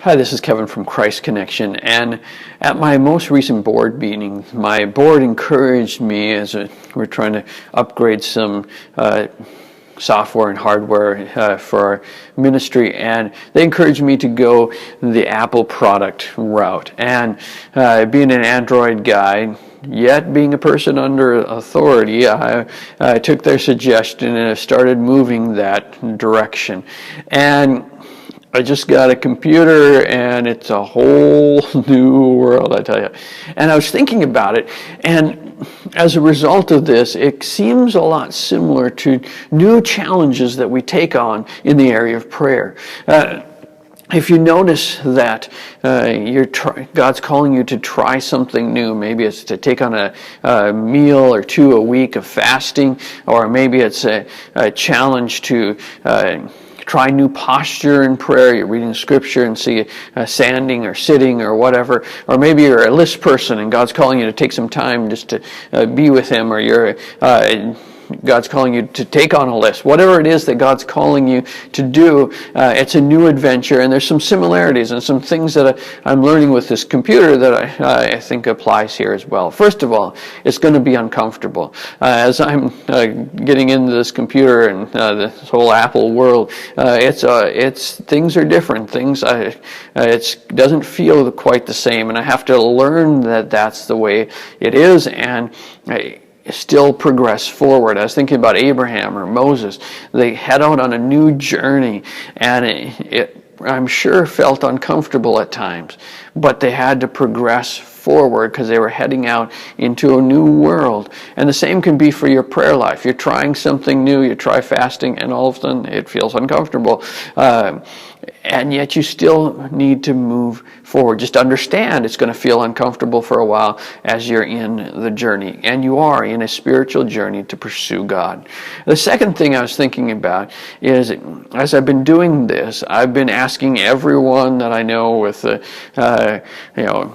Hi, this is Kevin from Christ Connection, and at my most recent board meeting, my board encouraged me we're trying to upgrade some software and hardware for our ministry, and they encouraged me to go the Apple product route. And being an Android guy, yet being a person under authority, I took their suggestion and I started moving that direction. And I just got a computer and it's a whole new world, I tell you. And I was thinking about it, and as a result of this, it seems a lot similar to new challenges that we take on in the area of prayer. If you notice that God's calling you to try something new, maybe it's to take on a meal or two a week of fasting, or maybe it's a challenge to try new posture in prayer. You're reading scripture and see standing or sitting or whatever. Or maybe you're a list person and God's calling you to take some time just to be with Him, or God's calling you to take on a list. Whatever it is that God's calling you to do, it's a new adventure, and there's some similarities and some things that I'm learning with this computer that I think applies here as well. First of all, it's going to be uncomfortable. As I'm getting into this computer and this whole Apple world, it's things are different. It doesn't feel quite the same, and I have to learn that that's the way it is, and still progress forward. I was thinking about Abraham or Moses. They head out on a new journey, and it I'm sure felt uncomfortable at times, but they had to progress forward because they were heading out into a new world. And the same can be for your prayer life. You're trying something new, you try fasting, and all of a sudden it feels uncomfortable. And yet you still need to move forward. Just understand it's going to feel uncomfortable for a while as you're in the journey. And you are in a spiritual journey to pursue God. The second thing I was thinking about is, as I've been doing this, I've been asking everyone that I know with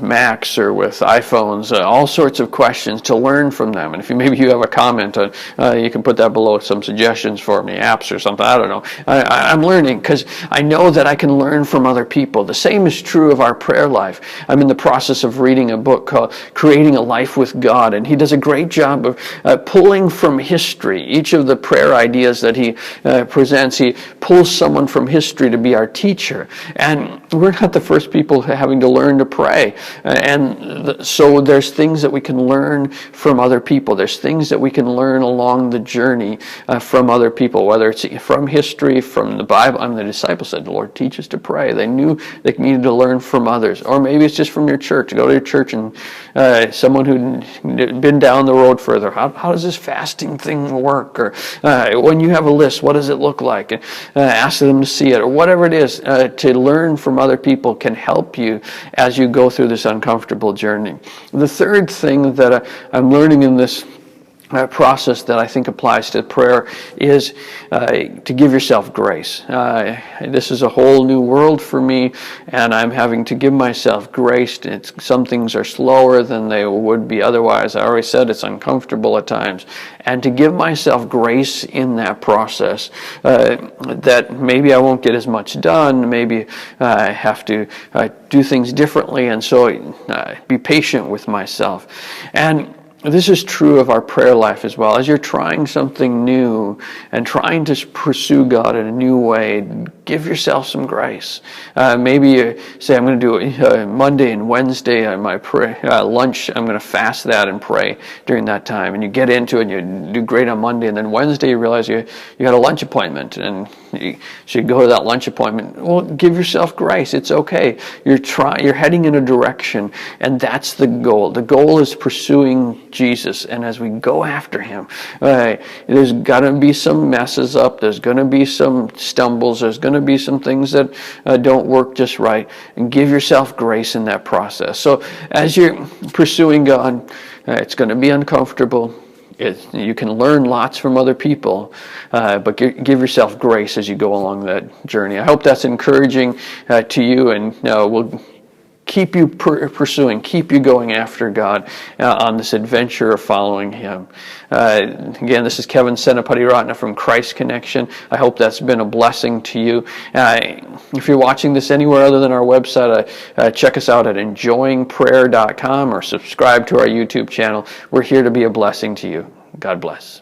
Macs or with iPhones, all sorts of questions to learn from them. And if maybe you have a comment, you can put that below, some suggestions for me, apps or something. I don't know. I'm learning because I know that I can learn from other people. The same is true of our prayer life. I'm in the process of reading a book called Creating a Life with God, and he does a great job of pulling from history. Each of the prayer ideas that he presents, he pulls someone from history to be our teacher. And we're not the first people having to learn to pray. So there's things that we can learn from other people. There's things that we can learn along the journey from other people, whether it's from history, from the Bible. The disciples said, the Lord, teach us to pray. They knew they needed to learn from others. Or maybe it's just from your church. Go to your church and someone who'd been down the road further. How does this fasting thing work? Or when you have a list, what does it look like? And ask them to see it. Or whatever it is, to learn from other people can help you as you go through this uncomfortable journey. The third thing that I'm learning in this process that I think applies to prayer is to give yourself grace. This is a whole new world for me, and I'm having to give myself grace. Some things are slower than they would be otherwise. I already said it's uncomfortable at times. And to give myself grace in that process, that maybe I won't get as much done, maybe I have to do things differently, and so be patient with myself. And this is true of our prayer life as well. As you're trying something new and trying to pursue God in a new way, give yourself some grace. Maybe you say, I'm going to do Monday and Wednesday, my lunch, I'm going to fast that and pray during that time. And you get into it and you do great on Monday, and then Wednesday you realize you got a lunch appointment, and so you go to that lunch appointment. Well, give yourself grace. It's okay. You're heading in a direction, and that's the goal. The goal is pursuing Jesus, and as we go after Him, there's got to be some messes up, there's going to be some stumbles, there's going to be some things that don't work just right, and give yourself grace in that process. So as you're pursuing God, it's going to be uncomfortable. You can learn lots from other people, but give yourself grace as you go along that journey. I hope that's encouraging to you, and we'll keep you pursuing, keep you going after God on this adventure of following Him. Again, this is Kevin Senapati-Ratna from Christ Connection. I hope that's been a blessing to you. If you're watching this anywhere other than our website, check us out at enjoyingprayer.com or subscribe to our YouTube channel. We're here to be a blessing to you. God bless.